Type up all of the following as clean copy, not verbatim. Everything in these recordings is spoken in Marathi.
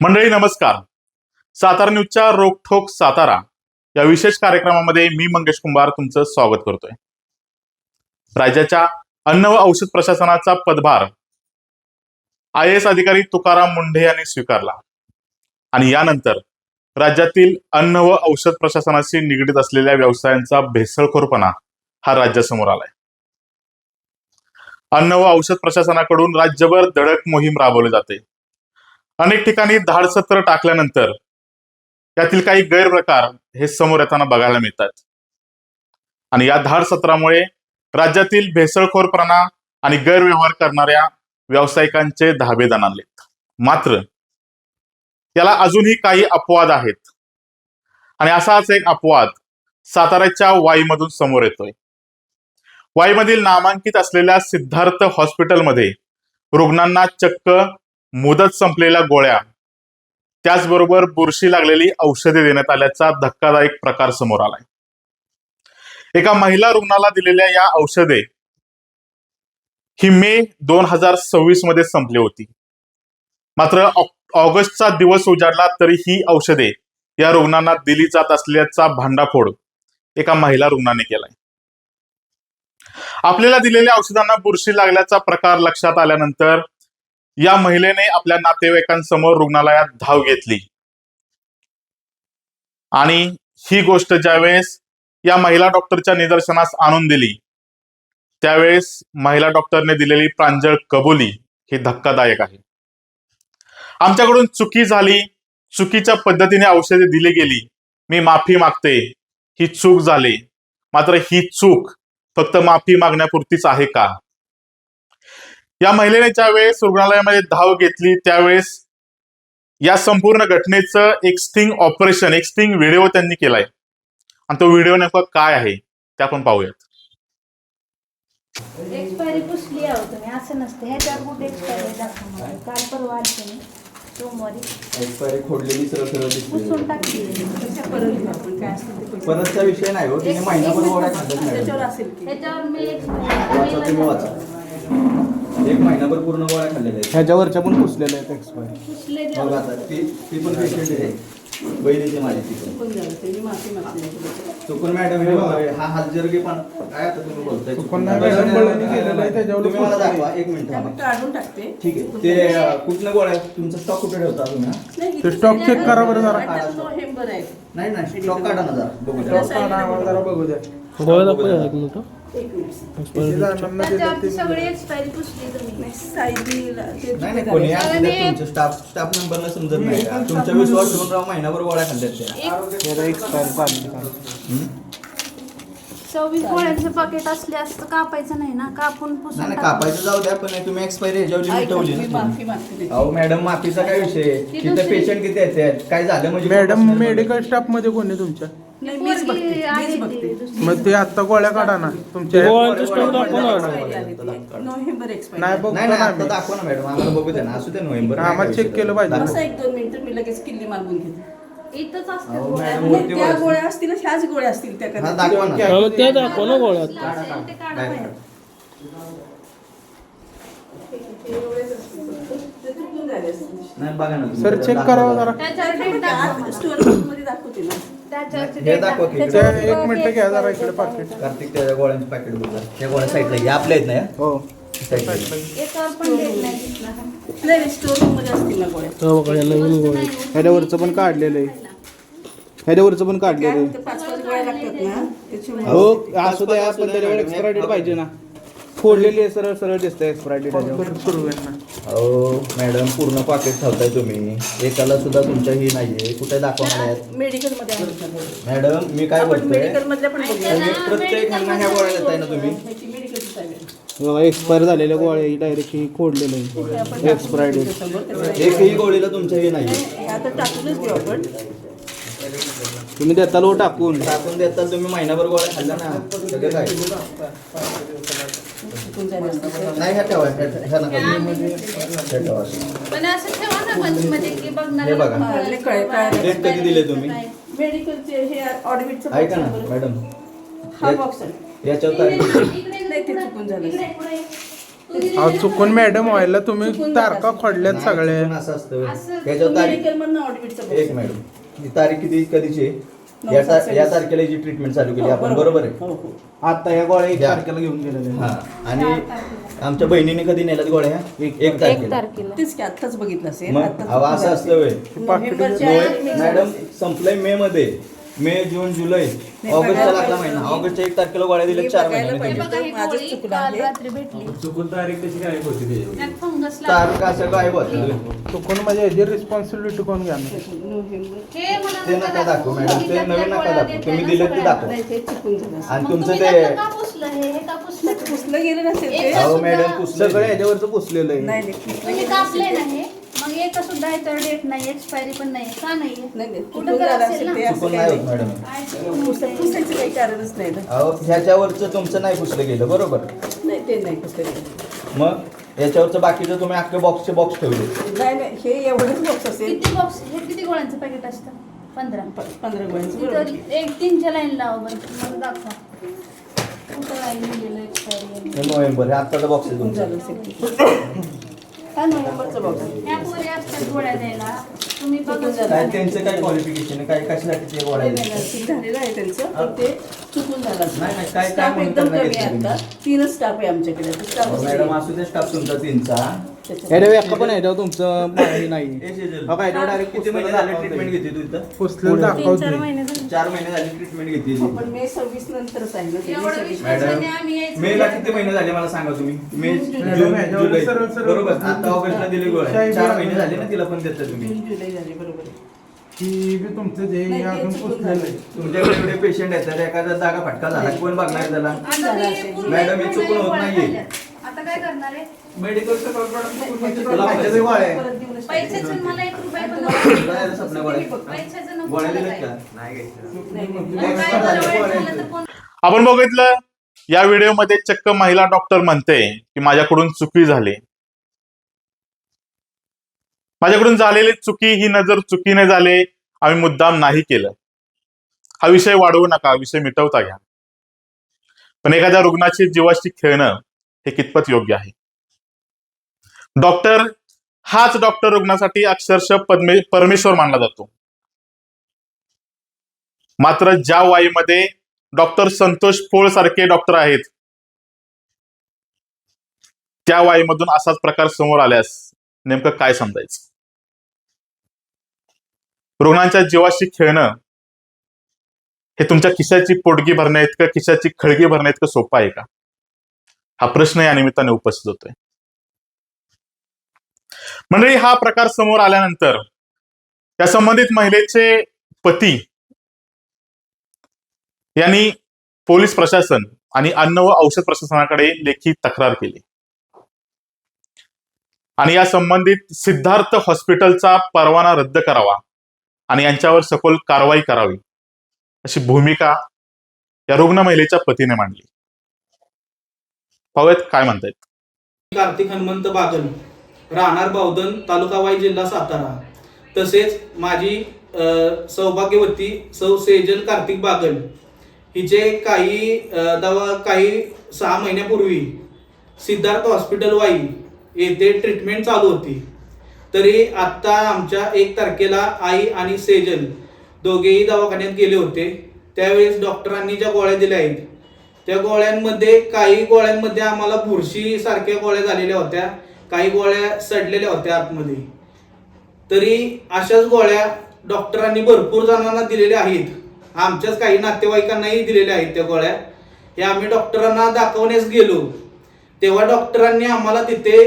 मंडळी नमस्कार. सातारा न्यूजच्या रोखोक सातारा या विशेष कार्यक्रमामध्ये मी मंगेश कुंभार तुमचं स्वागत करतोय. राज्याच्या अन्न व औषध प्रशासनाचा पदभार IAS अधिकारी तुकाराम मुंढे यांनी स्वीकारला आणि यानंतर राज्यातील अन्न व औषध प्रशासनाशी निगडीत असलेल्या व्यवसायांचा भेसळखोरपणा हा राज्यासमोर आलाय. अन्न व औषध प्रशासनाकडून राज्यभर धडक मोहीम राबवली जाते. अनेक ठिकाणी धाडसत्र टाकल्यानंतर यातील काही गैरप्रकार हे समोर येताना बघायला मिळतात आणि या धाडसत्रामुळे राज्यातील भेसळखोरपणा आणि गैरव्यवहार करणाऱ्या व्यावसायिकांचे धाबे दणाणलेत. मात्र याला अजूनही काही अपवाद आहेत आणि असाच एक अपवाद साताऱ्याच्या वाईमधून समोर येतोय. वाईमधील नामांकित असलेल्या सिद्धार्थ हॉस्पिटलमध्ये रुग्णांना चक्क मुदत संपलेल्या गोळ्या त्याचबरोबर बुरशी लागलेली औषधे देण्यात आल्याचा धक्कादायक प्रकार समोर आलाय. एका महिला रुग्णाला दिलेल्या या औषधे ही मे 2026 मध्ये संपली होती. मात्र ऑगस्टचा दिवस उजाडला तरी ही औषधे या रुग्णांना दिली जात असल्याचा भांडाफोड एका महिला रुग्णाने केलाय. आपल्याला दिलेल्या औषधांना बुरशी लागल्याचा प्रकार लक्षात आल्यानंतर या महिलेने आपल्या नातेवाईकांसमोर रुग्णालयात धाव घेतली आणि ही गोष्ट ज्यावेळेस या महिला डॉक्टरच्या निदर्शनास आणून दिली त्यावेळेस महिला डॉक्टरने दिलेली प्रांजळ कबुली ही धक्कादायक आहे. आमच्याकडून चुकी झाली, चुकीच्या पद्धतीने औषधे दिली गेली, मी माफी मागते, ही चूक झाली. मात्र ही चूक फक्त माफी मागण्यापुरतीच आहे का? या महिलेने ज्यावेळेस रुग्णालयामध्ये धाव घेतली त्यावेळेस या संपूर्ण घटनेचं एक स्टिंग ऑपरेशन, एक स्टिंग व्हिडिओ त्यांनी केलाय आणि तो व्हिडिओ नेमका काय आहे ते आपण पाहूयात. एक्सपायरी पुसली आहे तुम्ही, असं नसते. ह्याच्यावर कुठे एक्सपायरी दाखवणार? काल परवा आलते मी सोमवारी, एक्सपायरी खोडलेली सरळ पुसून टाकली. परतचा विषय नाही हो, तिने महिनाभर गोळ्या खाल्ल्यात नाही. ह्याच्यावर मी वाचा तुम्ही वाचा. एक महिनाभर पूर्ण गोळ्या खाल्लेल्या आहेत. ह्याच्यावरच्या पण पुसलेल्या आहेत एक्सपायरी. पुसले बघ आता ती पण पेशंट आहे, बहिणीची माझी. ती चुकून मॅडम हे बघा, हा हात जर पण काय आता तुम्ही बोलताय चुकून नाही मॅडम, बळणी केलेलं आहे त्याच्यावर. तुम्ही मला दाखवा एक मिनिट काढून टाकते. ठीक आहे. ते कुठल्या गोळ्या तुमचा स्टॉक कुठे ठेवता तुम्ही? ते स्टॉक चेक करा बरं जरा. नोव्हेंबर आहे. नाही नाही स्टॉक काढा ना जरा बघू द्या. स्टॉक काढा, आम्हाला जरा बघू द्या. त्याच्यावरती सगळी एक्सपायरी पुसली तुम्ही. नाही नाही कोणी असं तुमचं स्टाफ नंबरला समजत नाही का? तुमचा विश्वास ठेवून राव महिनाभर गोळ्या खाल्ल्यात त्या. एक्सपायरी पाहिजे. 26 गोळ्यांचं पाकिट असले असतं कापायचं नाही ना, कापून पुसून नाही कापायचं जाऊ द्या, पण तुम्ही एक्सपायरी ह्याच्यावर लिमिट ठेवली ना. माफी मागते. अहो मॅडम माफीचा काय विषय? तिथे पेशंट किती आहेत? काय झालं म्हणजे मॅडम मेडिकल स्टाफ मध्ये कोणी तुमच्या? नाही, मीच बघते, मीच आहे बघते. ती. मग ते आता गोळ्या काढा ना तुमच्या. November expiry. नाही बघतो नाही ना नाही आता आम्ही. दाखवा ना मॅडम, आम्हाला बघू द्या ना. असू द्या नोव्हेंबर. आम्हाला चेक केलं पाहिजे. असं 1-2 मिनिटं मी लगेच किल्ली मागून घेते. इथंच असते अहो, गोळ्या. मॅडम, नाही, वरती त्या वर. गोळ्या असतील, ह्याच गोळ्या असतील त्या हा करायच्या. दाखवा ना. ते दाखवा ना गोळ्या. असेल ते काढा बाहेर. एवढेच असतील फक्त. ते चुकून झाले असतील. नाही बघा ना तुम्ही. सर चेक करा जरा. त्याच्यावर डेट त्या दाखवा आत मला. स्टोअरमध्ये दाखवते ना. त्याच्यावरची हे डेट दाखवा दाखवा. की. त्या एक मिनिट घ्या जरा इकडे पाकिट. कार्तिक त्या गोळ्यांचं पॅकेट बघा. त्या गोळ्या साईडला या आपल्या आहेत ना या? हो. साईडला. याच्यावर पण डेट नाही दिसणार. नाही स्टोअरमध्ये असतील ना गोळ्या. ह्याच्यावरचं पण काढलेलं आहे. ह्याच्यावरचं पण काढलेलं आहे. ते 5-5 गोळ्या लागतात ना त्याच्यामुळे. हो असू द्या, पण त्याच्यावर एक्सपायरी डेट पाहिजे ना. फोडलेली आहे, सरळ सरळ दिसतंय एक्सपायरी डेट त्याच्यावर. अहो मॅडम पूर्ण पाकिट ठेवताय तुम्ही, एकाला सुद्धा तुमच्या ही नाहीये. कुठे दाखवणार मेडिकलमध्ये आहेत ना. मॅडम? मी काय बोलतोय, मेडिकलमधल्या पण बघूया. तुम्ही प्रत्येक ह्यांना ह्या गोळ्या देताय ना तुम्ही? ह्याची मेडिकलची चावी आहे. एक्सपायर झालेल्या गोळ्या डायरेक्ट खोडलेलं आहे एक्सपायरी डेट. एकही गोळीला तुमच्या ही नाहीये. हे आता टाकूनच घेऊ आपण. तुम्ही देता लो टाकून. टाकून देताल तुम्ही, महिनाभर गोळ्या खाल्ल्या ना. सगळं काय चुकून झाले असतील. नाही ह्या ठेवा, ह्या नका. ह्या ठेवा. पण असं ठेवा ना बंचमध्ये की बघणार. हे बघा. हा, लय कळलं. डेट कधी दिले तुम्ही? मेडिकलचे हे ऑडमिटचं ऐका ना मॅडम, हा बॉक्स आहे. याच्यावर तारीख नाही ते चुकून झालं. अहो चुकून मॅडम व्हायला तुम्ही तारखा खोडल्यात नाही, सगळे. चुकून असं असतं असं याच्यावर तारीख मेडिकलमधनं ऑडिटचं एक मॅडम ही तारीख किती कधीची आहे? या तारखेला जी ट्रीटमेंट चालू केली आपण बरोबर आहे. हो हो आता या गोळ्या 1 द्या. तारखेला घेऊन गेलेले. हा आणि आमच्या बहिणीने कधी नेल्यात गोळ्या? एक तारखेला. तेच की आत्ताच बघितलं असेल मग आत्ताच अहो असं असतं व्हय. नोव्हेंबरच्या मॅडम संपलंय मे मध्ये. मे जून जुलै ऑगस्टचा लागला महिना. ऑगस्टच्या 1 तारखेला गोळ्या दिल्या 4 बघायला महिने पाहिजे. माझं चुकलं आहे. रात्री भेटली चुकून तारीख कशी काय होती त्याच्यावर? त्यात फंगस तारखा असं काय होतं? चुकून म्हणजे याची रिस्पॉन्सिबिलिटी कोण घ्या नोव्हेंबर हे मला ते नका दाखवू मॅडम, ते नवीन नका दाखवू. तुम्ही दिलं ते दाखवा. नाही, ते चुकून झालं असेल. आणि मग तुमचं तुम्ही ते त्यातलं का पुसलं हे का पुसलं पुसलं गेलं नसेल ते अहो मॅडम सुद्धा- पुसलं सगळं याच्यावरचं पुसलेलं आहे. नाही नाही पुसलं म्हणजे गेलं कापले नसेल. ना हे मग एक सुद्धा याच्यावर डेट नाही एक्सपायरी पण नाही का नाहीये नाही नाही कुठं चुकून तर झालं असेल असेल ना ते असं चुकून काही नाही होत नाही. मॅडम. काय चुकून होतंय? पुसायचं काही कारणच नाही ना. अहो ह्याच्यावरचं तुमचं नाही पुसलं गेलं बरोबर. नाही ते नाही पुसलं गेलं. मग याच्यावरचं बाकीचं तुम्ही अख्खे बॉक्सचे बॉक्स ठेवले. नाही नाही हे एवढंच बॉक्स असेल किती बॉक्स हे किती गोळ्यांचं पॅकेट असतं 15 15 गोळ्यांचं बरोबर. तिथं एक 3च्या लाईन लावा बरं मला दाखवा कुठं लाईन लिहिलेलं एक्सपायरी हे नोव्हेंबर हे आत्ताचा बॉक्स आहे चुकून तुमचा. झालं असेल ते. हा नोव्हेंबरचा बॉक्स आहे. ह्या पोरी असतात गोळ्या द्यायला तुम्ही बघा चुकून झालं. काय त्यांचं काय क्वालिफिकेशन आहे? काय कशासाठी ते गोळ्या नाही, दिल्या? नाही, ठीक झालेलं आहे त्यांचं पण ते चुकून झालं असेल. नाही, नाही, काय स्टाफ म्हणून एकदम त्यांना कमी आहे घेतलं आता 3च स्टाफ आहे आमच्याकडे तर स्टाफच मॅडम नाही. असू दे स्टाफ तुमचा 3चा. याच्यावर एका पण याच्यावर तुमचं माहिती नाही. ए, शेजल. हो का, याच्यावर डायरेक्ट किती महिने झाले ट्रीटमेंट घेते तू इथं? पुसलेलं दाखवत 3-4 नाही. महिने झाले 4 महिने झाली ट्रीटमेंट घेते हो, पण मे 26 नंतरच आहे ना ते. मे एवढं 26. विश्वासाने मॅडम, आम्ही यायचं मे ला किती महिने झाले मला सांगा तुम्ही? मे जून, जून ह्याच्यावर जुलै सरळ सरळ बरोबर. बसलं. आता ऑगस्टला दिली गोळ्या शाही 4 बिया महिने झाले ना तिला पण देता तुम्ही. जून जुलै झाले बरोबर आहे. की बी तुमचं जे नाही, ते अजून चुकून पुसलेलं आहे. तुमच्याकडे एवढे पेशंट आहेत तर एखादा जागा फटका झाला कोण बघणार त्याला? आता मी पूर्ण मॅडम, हे चुकून होत गोळ्या नाहीये. खाल्ल्यात. आता काय करणार आहे मेडिकलचं तुला माहिती आहे गोळ्या आहे. परत देऊ नका. पैशाचं मला 1 रुपया पण तुला द्यायला स्वप्न गोळ्या. पैशाचं नको गोळ्या मला दिल्यात काय. का? नाही घ्यायचं. नाही, नाही. मग काय extra झालं, झाले वाईट गोळ्या. झालं तर कोण आपण बघितलं या व्हिडिओमध्ये चक्क महिला डॉक्टर म्हणते की माझ्याकडून चुकी झाली. माझ्याकडून झालेली चुकी ही नजर चुकीने झाले, आम्ही मुद्दाम नाही केलं. हा विषय वाढवू नका, विषय मिटवता घ्या. पण एखाद्या रुग्णाची जीवाशी खेळणं हे कितपत योग्य आहे? डॉक्टर हाच डॉक्टर रुग्णासाठी अक्षरशः परमेश्वर मानला जातो. मात्र ज्या वाईमध्ये डॉक्टर संतोष पोळ सारखे डॉक्टर आहेत त्या वाईमधून असाच प्रकार समोर आल्यास नेमकं काय समजायचं? रुग्णांच्या जीवाशी खेळणं हे तुमच्या खिशाची पोटगी भरण्या इतकं, खिशाची खळगी भरण्या इतकं सोपं आहे का? हा प्रश्न या निमित्ताने उपस्थित होतोय. मंडळी, हा प्रकार समोर आल्यानंतर त्या संबंधित महिलेचे पती यांनी पोलीस प्रशासन आणि अन्न व औषध प्रशासनाकडे लेखी तक्रार केली आणि या संबंधित सिद्धार्थ हॉस्पिटलचा परवाना रद्द करावा आणि यांच्यावर सखोल कारवाई करावी अशी भूमिका या रुग्ण महिलेच्या पतीने मांडली. पाहूयात काय म्हणतायत. कार्तिक हनुमंत बागल, राहणार बावधन, तालुका वाई, जिल्हा सातारा. तसेच माझी सौभाग्यवती सौ सेजल कार्तिक बागल हिचे काही 6 महिन्यापूर्वी सिद्धार्थ हॉस्पिटल वाई येथे ट्रीटमेंट चालू होती. तरी आत्ता आमच्या 1 तारखेला आई आणि सेजल दोघेही दवाखान्यात गेले होते. त्यावेळेस डॉक्टरांनी ज्या गोळ्या दिल्या आहेत त्या गोळ्यांमध्ये काही गोळ्यांमध्ये आम्हाला बुरशी सारख्या गोळ्या झालेल्या होत्या, काही गोळ्या सडलेल्या होत्या आतमध्ये. तरी अशाच गोळ्या डॉक्टरांनी भरपूर जणांना दिलेल्या आहेत. आमच्याच काही नातेवाईकांनाही दिलेल्या आहेत त्या गोळ्या. हे आम्ही डॉक्टरांना दाखवण्यास गेलो तेव्हा डॉक्टरांनी आम्हाला तिथे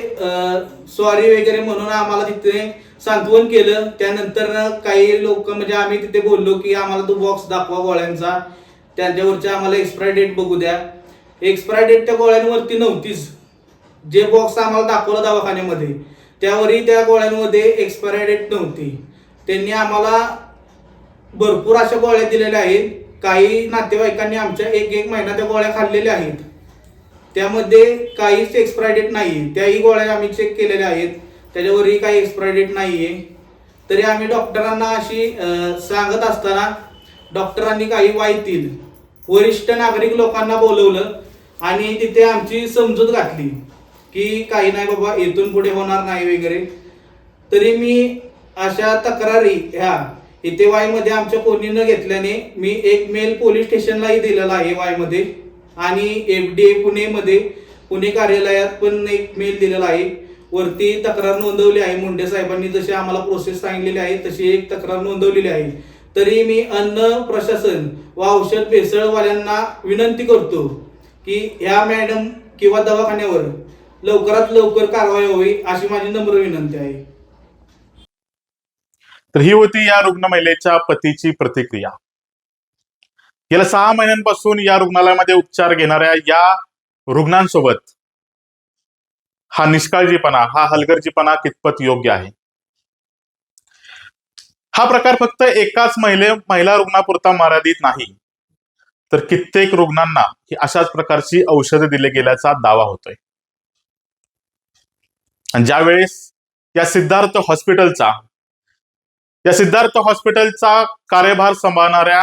सॉरी वगैरे म्हणून आम्हाला तिथे सांत्वन केलं. त्यानंतर काही लोक म्हणजे आम्ही तिथे बोललो की आम्हाला तो बॉक्स दाखवा गोळ्यांचा, त्याच्यावरची आम्हाला एक्सपायरी डेट बघू द्या. एक्सपायरी डेट त्या गोळ्यांवरती नव्हतीच. जे बॉक्स आम्हाला दाखवलं दवाखान्यामध्ये त्यावरही त्या गोळ्यांमध्ये एक्सपायरी डेट नव्हती. त्यांनी आम्हाला भरपूर अशा गोळ्या दिलेल्या आहेत. काही नातेवाईकांनी आमच्या 1 महिना त्या गोळ्या खाल्लेल्या आहेत. त्यामध्ये काहीच एक्सपायरी डेट नाही. त्याही गोळ्या आम्ही चेक केलेल्या आहेत, त्याच्यावरही काही एक्सपायरी डेट नाही आहे. तरी आम्ही डॉक्टरांना अशी सांगत असताना डॉक्टरांनी काही वाईतील वरिष्ठ नागरिक लोकांना बोलवलं आणि तिथे आमची समजूत घातली की काही नाही बाबा इथून पुढे होणार नाही वगैरे, तरी मी अशा तक्रारी ह्या इथे वाईमध्ये आमच्या कोणी न घेतल्याने मी एक मेल पोलीस स्टेशनलाही दिलेला आहे वाईमध्ये, आणि FDA पुणेमध्ये पुणे कार्यालयात पण एक मेल दिलेला आहे. वरती तक्रार नोंदवली आहे. मुंडे साहेबांनी जशी आम्हाला प्रोसेस सांगितलेली आहे तशी एक तक्रार नोंदवलेली आहे. तरी मी अन्न प्रशासन व औषध भेसळवाल्यांना विनंती करतो की ह्या मॅडम किंवा दवाखान्यावर लवकरात लवकर कारवाई व्हावी अशी माझी नम्र विनंती आहे. तर ही होती या रुग्ण महिलेच्या पतीची प्रतिक्रिया. गेल्या 6 महिन्यांपासून या रुग्णालयामध्ये उपचार घेणाऱ्या या रुग्णांसोबत हा निष्काळजीपणा, हा हलगर्जीपणा कितपत योग्य आहे? हा प्रकार फक्त एकाच महिला रुग्णापुरता मर्यादित नाही, तर कित्येक रुग्णांना अशाच प्रकारची औषधे दिले गेल्याचा दावा होतोय. आणि ज्यावेळेस या सिद्धार्थ हॉस्पिटलचा कार्यभार सांभाळणाऱ्या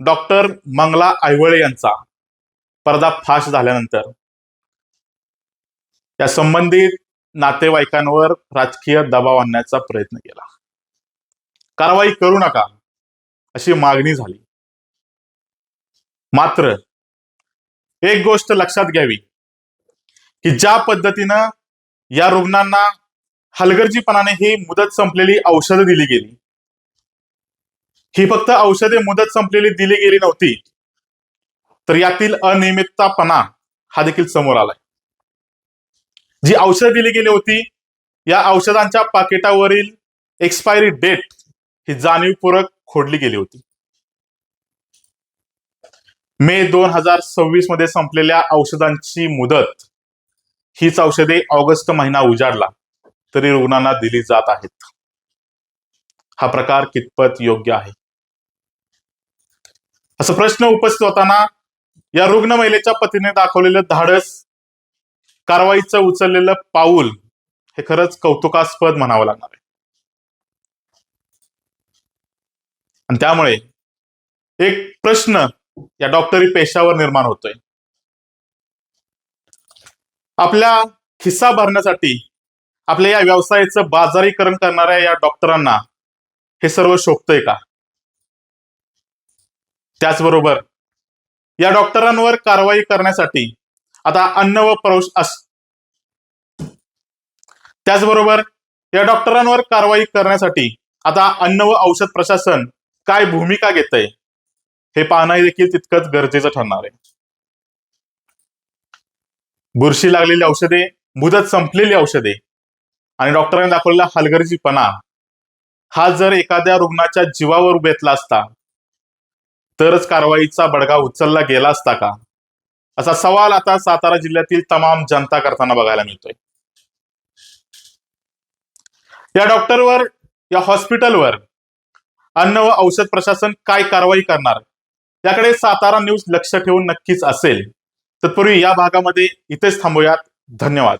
डॉक्टर मंगला आयवळे यांचा पर्दाफाश झाल्यानंतर या संबंधित नातेवाईकांवर राजकीय दबाव आणण्याचा प्रयत्न केला. कारवाई करू नका अशी मागणी झाली. मात्र एक गोष्ट लक्षात घ्यावी की ज्या पद्धतीनं या रुग्णांना हलगर्जीपणाने ही मुदत संपलेली औषधं दिली गेली, ही फक्त औषधे मुदत संपलेली दिली गेली नव्हती, तर यातील अनियमिततापणा हा देखील समोर आलाय. जी औषधं दिली गेली होती या औषधांच्या पाकिटावरील एक्सपायरी डेट ही जाणीवपूर्वक खोडली गेली होती. मे 2026 मध्ये संपलेल्या औषधांची मुदत हीच औषधे ऑगस्ट महिना उजाडला तरी रुग्णांना दिली जात आहेत. हा प्रकार कितपत योग्य आहे असा प्रश्न उपस्थित होताना या रुग्ण महिलेच्या पतीने दाखवलेलं धाडस, कारवाईचं उचललेलं पाऊल हे खरंच कौतुकास्पद म्हणावं लागणार आहे. आणि त्यामुळे एक प्रश्न या डॉक्टरी पेशावर निर्माण होतोय. आपल्या खिस्सा भरण्यासाठी आपल्या या व्यवसायाचं बाजारीकरण करणाऱ्या या डॉक्टरांना हे सर्व शोभतंय का? त्याचबरोबर या डॉक्टरांवर कारवाई करण्यासाठी आता अन्न व औषध प्रशासन काय भूमिका घेतंय हे पाहणं देखील तितकंच गरजेचं ठरणार आहे. बुरशी लागलेली औषधे, मुदत संपलेली औषधे आणि डॉक्टरांनी दाखवलेला हलगर्जीपणा हा जर एखाद्या रुग्णाच्या जीवावर बेतला असता तरच कारवाईचा बडगा उचलला गेला असता का, असा सवाल आता सातारा जिल्ह्यातील तमाम जनता करताना बघायला मिळतोय. या डॉक्टरवर, या हॉस्पिटलवर अन्न व औषध प्रशासन काय कारवाई करणार याकडे सातारा न्यूज लक्ष ठेवून नक्कीच असेल. तत्पूर्वी या भागामध्ये इथेच थांबूयात. धन्यवाद.